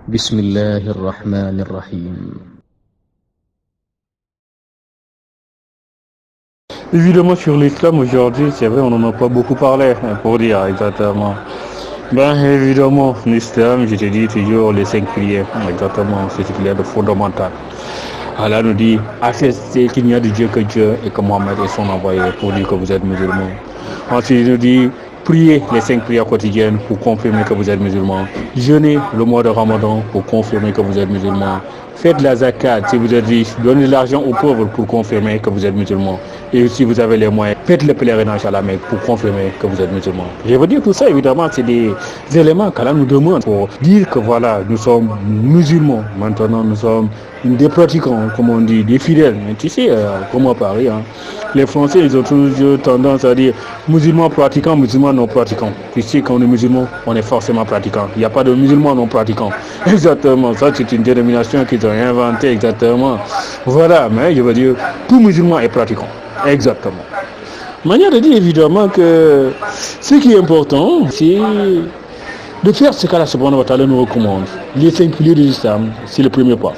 بسم الله الرحمن الرحيم. Évidemment, sur l'islam aujourd'hui, c'est vrai, on n'en a pas beaucoup parlé, pour dire exactement. Ben, évidemment, l'islam, je te dis toujours les 5 piliers, exactement, c'est ce qu'il y a de fondamental. Allah nous dit, attestez qu'il n'y a de Dieu que Dieu et que Mohammed est son envoyé pour dire que vous êtes musulmans. Ensuite, il nous dit, priez les 5 prières quotidiennes pour confirmer que vous êtes musulmans. Jeûnez le mois de Ramadan pour confirmer que vous êtes musulmans. Faites la zakat si vous êtes riche. Donnez de l'argent aux pauvres pour confirmer que vous êtes musulmans. Et si vous avez les moyens, faites le pèlerinage à la Mecque pour confirmer que vous êtes musulmans. Je veux dire tout ça, évidemment, c'est des éléments qu'Allah nous demande pour dire que voilà, nous sommes musulmans. Maintenant, nous sommes des pratiquants, comme on dit, des fidèles. Mais tu sais, comment à Paris, hein, les Français, ils ont toujours tendance à dire musulmans pratiquants, musulmans non pratiquants. Tu sais, quand on est musulman, on est forcément pratiquant. Il n'y a pas de musulmans non pratiquants. Exactement, ça c'est une dénomination qu'ils ont inventée, exactement. Voilà, mais je veux dire, tout musulman est pratiquant. Exactement. Manière de dire évidemment que ce qui est important, c'est de faire ce qu'Allah subhanahu wa ta'ala nous recommande. Les 5 piliers de l'islam, c'est le premier pas.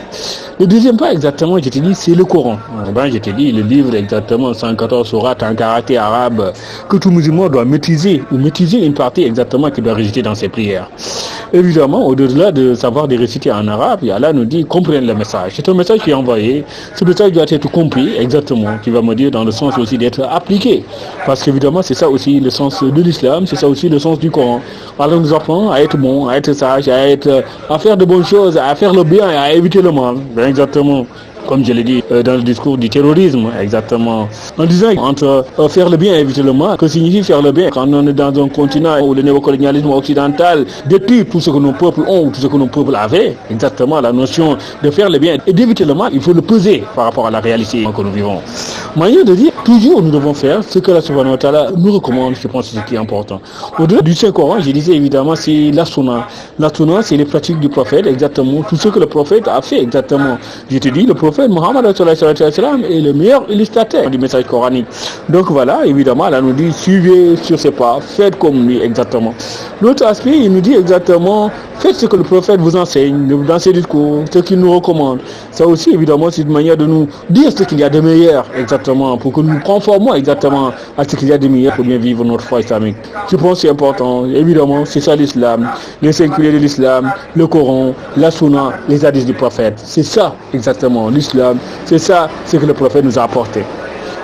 Le deuxième pas, exactement, je te dis, c'est le Coran. Ben, je te dis, le livre, exactement, 114 sourates en caractère arabe, que tout musulman doit maîtriser, ou maîtriser une partie exactement qu'il doit réciter dans ses prières. Évidemment, au-delà de savoir de réciter en arabe, Allah nous dit, comprenez le message. C'est un message qui est envoyé. Ce message doit être compris, exactement, qui va me dire dans le sens aussi d'être appliqué. Parce qu'évidemment, c'est ça aussi le sens de l'islam, c'est ça aussi le sens du Coran. Allah nous apprend à être bon, à être sage, à faire de bonnes choses, à faire le bien et à éviter le mal. Exactement. Comme je l'ai dit dans le discours du terrorisme, exactement. En disant entre faire le bien et éviter le mal, que signifie faire le bien quand on est dans un continent où le néocolonialisme occidental détruit tout ce que nos peuples ont, tout ce que nos peuples avaient. Exactement, la notion de faire le bien et d'éviter le mal, il faut le peser par rapport à la réalité que nous vivons. Manière de dire, toujours nous devons faire ce que la subhanahu wa ta'ala nous recommande, je pense que c'est ce qui est important. Au-delà du Saint-Coran, je disais évidemment, c'est la sunna. La sunna, c'est les pratiques du prophète, exactement, tout ce que le prophète a fait, exactement. Je te dis, le prophète Mohammed est le meilleur illustrateur du message coranique. Donc voilà, évidemment, là nous dit, suivez sur ses pas, faites comme lui, exactement. L'autre aspect, il nous dit exactement, faites ce que le prophète vous enseigne dans ses discours, ce qu'il nous recommande. Ça aussi, évidemment, c'est une manière de nous dire ce qu'il y a de meilleur, exactement, pour que nous nous conformons exactement à ce qu'il y a de meilleur pour bien vivre notre foi islamique. Je pense que c'est important, évidemment, c'est ça l'islam, les 5 piliers de l'islam, le Coran, la sunna, les hadiths du prophète. C'est ça, exactement, l'islam, c'est ça ce que le prophète nous a apporté.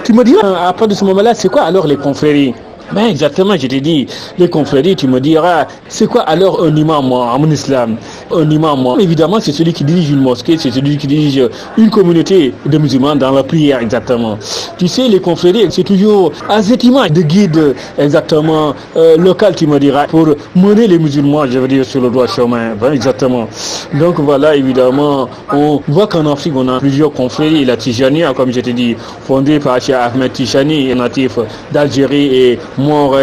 Tu me diras, à partir de ce moment-là, c'est quoi alors les confréries? Ben exactement, je t'ai dit, les confréries, tu me diras, c'est quoi alors un imam en islam? Un imam, évidemment, c'est celui qui dirige une mosquée, c'est celui qui dirige une communauté de musulmans dans la prière, exactement. Tu sais, les confréries, c'est toujours à cette image de guide, exactement, local, tu me diras, pour mener les musulmans, je veux dire, sur le droit chemin, ben exactement. Donc voilà, évidemment, on voit qu'en Afrique, on a plusieurs confréries, la Tijania, comme je t'ai dit, fondée par Cheikh Ahmed Tijani, natif d'Algérie et mort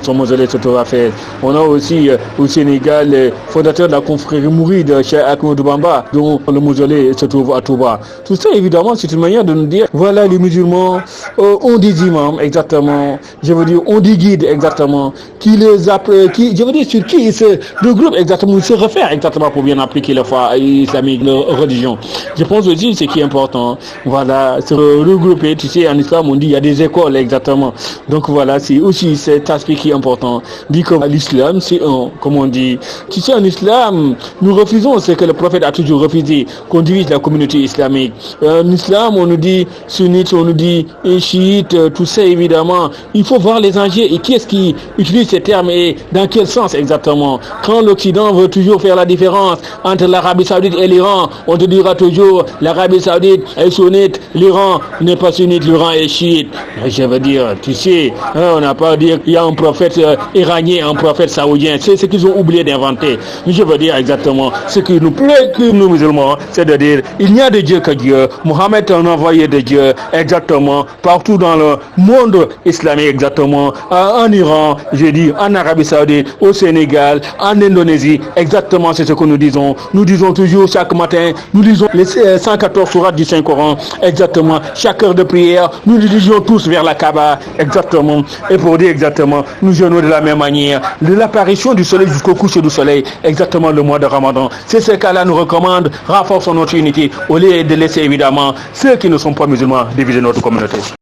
son mausolée se trouve à faire. On a aussi au Sénégal le fondateur de la confrérie mouride, Cheikh Ahmadou Bamba, dont le mausolée se trouve à Touba. Tout ça, évidemment, c'est une manière de nous dire, voilà, les musulmans ont des imams, exactement. Je veux dire, ont des guides, exactement, qui les appellent, je veux dire, sur qui ils se regroupent, exactement, ils se réfèrent, exactement, pour bien appliquer la foi islamique, leur religion. Je pense aussi, ce qui est important, voilà, se regrouper, tu sais, en islam, on dit, il y a des écoles, exactement. Donc voilà, c'est aussi cet aspect qui est important. Dit que l'islam, c'est un, comme on dit, tu sais, en islam, nous refusons ce que le prophète a toujours refusé, qu'on divise la communauté islamique. En islam, on nous dit sunnite, on nous dit chiite, tout ça, évidemment. Il faut voir les enjeux et qui est-ce qui utilise ces termes et dans quel sens exactement. Quand l'Occident veut toujours faire la différence entre l'Arabie Saoudite et l'Iran, on te dira toujours l'Arabie Saoudite est sunnite, l'Iran n'est pas sunnite, l'Iran est chiite. Je veux dire, tu sais, on n'a pas dire qu'il y a un prophète iranien, un prophète saoudien. C'est ce qu'ils ont oublié d'inventer. Je veux dire exactement ce qui nous préoccupe, nous musulmans, c'est de dire il n'y a de Dieu que Dieu. Mohammed est un envoyé de Dieu, exactement, partout dans le monde islamique, exactement, en Iran, j'ai dit, en Arabie Saoudite, au Sénégal, en Indonésie, exactement, c'est ce que nous disons. Nous disons toujours chaque matin, nous lisons les 114 sourates du Saint-Coran, exactement, chaque heure de prière, nous nous dirigeons tous vers la Kaaba, exactement, et pour aujourd'hui exactement, nous jeûnons de la même manière, de l'apparition du soleil jusqu'au coucher du soleil, exactement le mois de Ramadan. C'est ce qu'Allah nous recommande, renforçons notre unité, au lieu de laisser évidemment ceux qui ne sont pas musulmans diviser notre communauté.